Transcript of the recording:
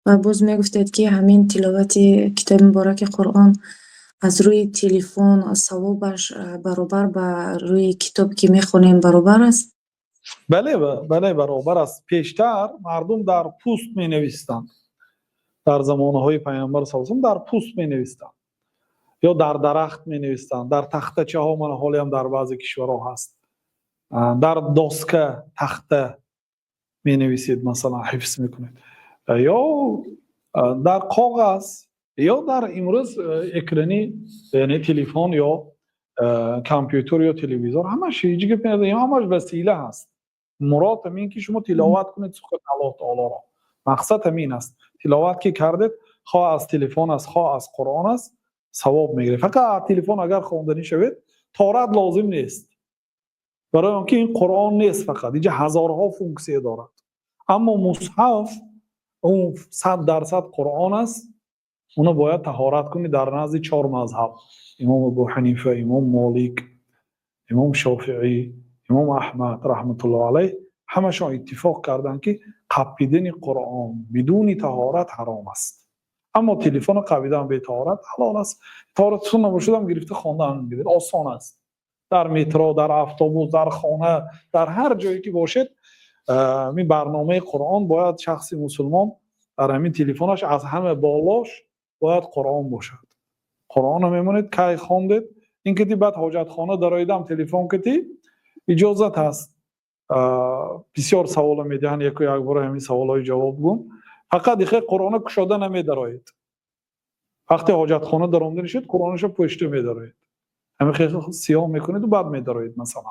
و باز میگفتید که همین تلاوت کتاب مبارک قرآن از روی تلفن ثوابش برابر با روی کتاب که میخونیم برابر است؟ بله برابر است. پیشتر مردم در پوست می نویستند، در زمانهای پیامبر صلی الله علیه و آله در پوست می نویستند یا در درخت می نویستند، در تختچه ها، من حالی هم در بعضی کشورها هست، در داسکه تخته می نویسید، مثلا حفظ میکنید، یا در کاغذ، یا در امروز اکرانی، یعنی تلفن یا کامپیوتر یا تلویزیون، همش هیچ گپ نداره، همش وسیله هست. مراد همین که شما تلاوت کنید سخن الله تعالی را. مقصد همین است. تلاوت که کردید، خواه از تلفن است خواه از قرآن است، ثواب میگیره. فقط تلفن اگر خواندنی شوید طهارت لازم نیست، برای اینکه این قرآن نیست، فقط اینجا هزارها فونکسیه دارد. اما مصحف اون 100% قرآن است، اونو باید طهارت کنی در نزد 4 مذهب: امام ابو حنیفه، امام مالک، امام شافعی، امام احمد رحمت الله علیه. همشون اتفاق کردن که قبیدن قرآن بدون طهارت حرام است. اما تلفن قبیدن به طهارت حلال است. طهارتتون نباشه هم گرفته خواندن میگیرید، آسان است. در مترو، در اتوبوس، در خانه، در هر جایی که باشید، می برنامه قرآن باید شخص مسلمان در همین تلفنش از همه بالاش باید قرآن باشد. قرآن رو میمونید که خواندید، این که بعد حاجت خانه درایدم تلفن کتی اجازت هست. بسیار سوال میدهن، یک بار همین سوالای جواب گم. فقط دیگه قرآن کشاده نمیدراید. وقتی حاجت خانه درآمده نشید قرآنش رو پشت میدراید، همین خیلی سیاه میکنید و بعد میدراید مثلا.